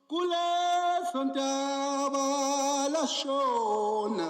kuleso ntaba lashona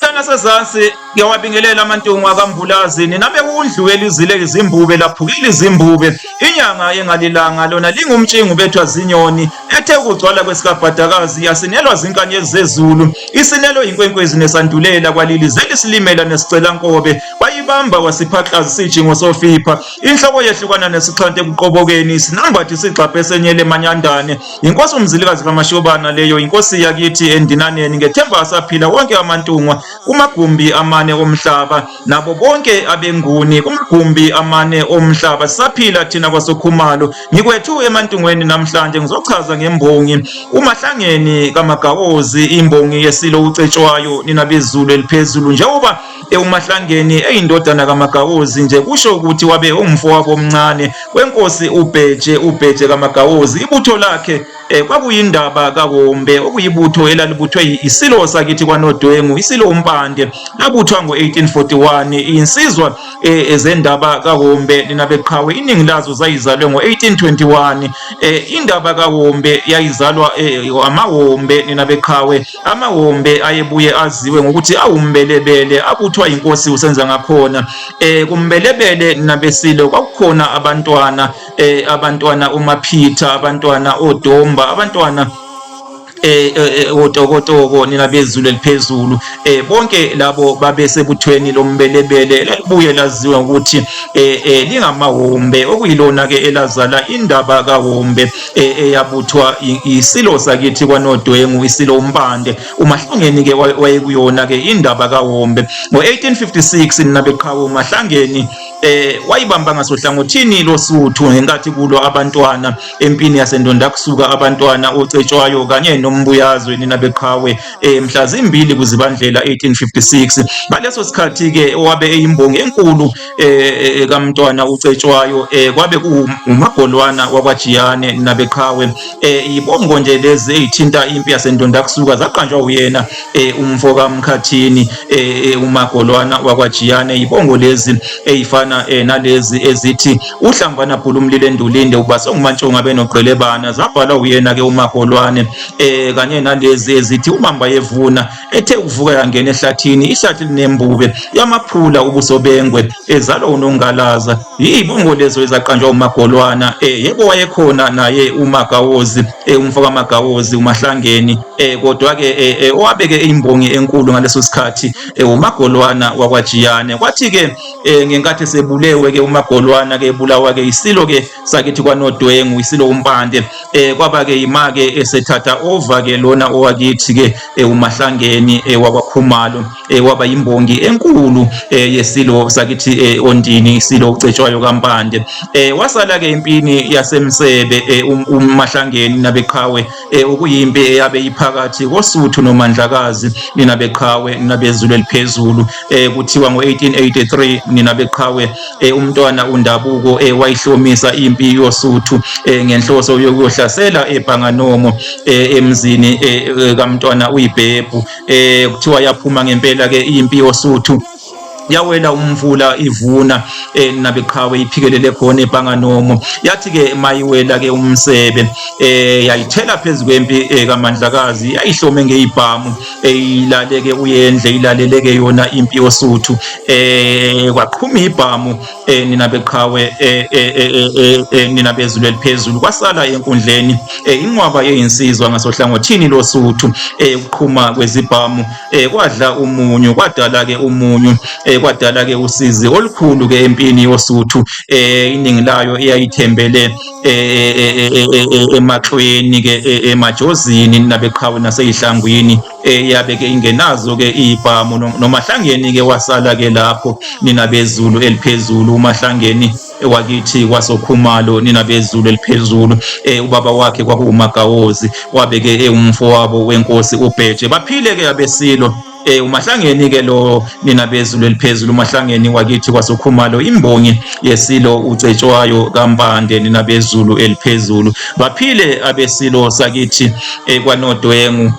Sana sezansi ngiyawabingelela amantungu akamvulazini nabe undlu elizile izimbube laphukile izimbube inyanga engalilanga lona lingumtshingu bethwa zinyoni ethe ukugcwala kwesikabhadakazi yasinelwa zinkanyezi zezulu isinelo inkwenkwezi nesandulela kwalilizeli silimela nesicela nkobe wayibamba wasiphaxaza sijingo sofipa inhloko yehlukana nesixhante ekuqobokeni sinambathi sigxaphe esenyele manyandane inkosi umzilikazi kaMashobana leyo inkosi yakithi endinaneni ngethemba asaphila wonke amantungwa kumagumbi amane omhlaba nabo bonke abenguni kumagumbi amane omhlaba saphila thina kwasokhumalo ngikwethu emantungweni namhlanje ngizochaza ngembongi umahlangeni kaMagawozi imbongi yesilo ucetshwayo nina bezulu eliphezulu njengoba umahlangeni eyindodana kaMagawozi nje kusho ukuthi wabe umfowabo omncane wenkosi ubheje kaMagawozi ibutho lakhe kwakuyindaba kaWombe okuyibutho elalibuthwe isilo sakithi kwaNodwengu isilo umpande labuthwa ngo1841 insizwa ezendaba kaWombe linabeqhawe iningi lazo zayizalwe ngo1821 indaba kaWombe yayizalwa amaWombe linabeqhawe amaWombe ayebuye aziwe ngokuthi awumbelebele abuthwa inkosi usenza ngakhona kumbelebele nabesilo kwakukhona abantwana uMaphitha abantwana oDomba abantwana otokotoko nina bezulu eliphezulu bonke labo babesebuthweni lombelebele lalibuye laziwa ukuthi lingamaWombe okuyilona ke elazala indaba kaWombe eyabuthwa isilo sakithi kwaNodwengu isilo umpande umahlangeni ke wayekuyona ke indaba kaWombe ngo1856 nina beqhawe umahlangeni wayibamba ngasohlangothini losuthu ngenkathi kulo abantwana empini yasendonda kusuka abantwana ocetshwayo kanye nombuyazwe nina beqhawe mhla zimbili kuzibandlela 1856 ngaleso sikhathi ke owabe eyimbongi enkulu kamntwana ucetshwayo kwabe kumagolwana wakwaJiyane nina beqhawe ibongo nje lezi ezithinta impi yasendonda kusuka zaqanjwa uyena umfo kaMkhathini umagolwana wakwaJiyane ibongo lezi ezifana nalezi ezithi uhlambana phula umlilo endulinde ubasongumantshonga benoqelebana zabhala uyena ke umagolwane kanye nalezi ezithi umamba yevuna ethe uvuka yangena ehlathini ihlathi linembube yamaphula ubuso bengwe ezalwa unongalaza yibongo lezo ezaqanjwa umagolwana yebo wayekhona naye uMagawozi umfo kaMagawozi umahlangeni kodwa ke owabeke imbongi enkulu ngaleso sikhathi umagolwana wakwaJiyane kwathi ke ngenkathi sebulewe ke umagolwana ke ebulawa ke isilo ke sakithi kwaNodwengu isilo umpande kwaba ke imake esethatha over ke lona owakithi ke umahlangeni wakwaKhumalo waba yimbongi enkulu yesilo sakithi ondini isilo ucetshwayo kampande wasala ke impini yasemsebe umahlangeni nabeqhawe okuyimpi eyabe iphakathi koSuthu noMandlakazi nina beqhawe nabezulu eliphezulu kuthiwa ngo1883 nina beqhawe umntwana uNdabuko wayihlomisa impi yoSuthu ngenhloso yokuhlasela eBhanganomo emzini kamntwana uyiBhebhu kuthiwa yaphuma ngempela ke impi yoSuthu yawela umvula ivuna nabeqhawe iphikelele khona eBhanganomo yathi ke mayiwela ke umsebe yayithela phezulu kwempi kaMandlakazi yayihlome ngeibhamu ilaleke uyendle ilaleleke yona impi yoSuthu kwaqhuma ibhamu nina beqhawe nina bezulu eliphezulu kwasala enkundleni inqwaba yeyinsizwa ngasohlangothini loSuthu ukuqhuma kwezibhamu kwadla umunyu kwadala ke umunyu kwadala ke usizi olukhulu ke empini yoSuthu iningi layo eyayithembele emaxweni ke emajozini nabeqhawe naseyihlangwini yabe ke ingenazo ke ibhamu nomahlangeni ke wasala ke lapho nina bezulu eliphezulu umahlangeni wakithi kwasokhumalo nina bezulu eliphezulu ubaba wakhe kwakuMagawozi wabe ke umfowabo wenkosi uBheje baphile ke abesilo umahlangeni ke lo nina bezulu eliphezulu umahlangeni wakithi kwasokhumalo imbongi yesilo ucetshwayo kampande nina bezulu eliphezulu baphile abesilo sakithi kwaNodwengu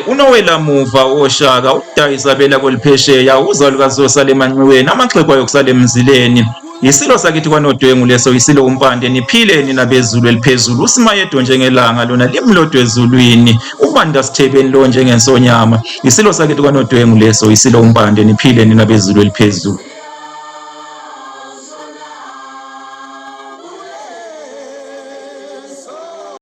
unowela muva oshaka ukudayisa bela kweliphesheya uzalukazosala emanxiweni amaxhegu ayokusala emzileni Isilo sakithi kwanodwengu leso, isilo umpande, niphile nina bezulu eliphezulu. USimayedwa njengelanga, lona limlodwe ezulwini. Ubanda sithebeni lo njengensonyama. Isilo sakithi kwanodwengu leso, isilo umpande, niphile nina bezulu eliphezulu.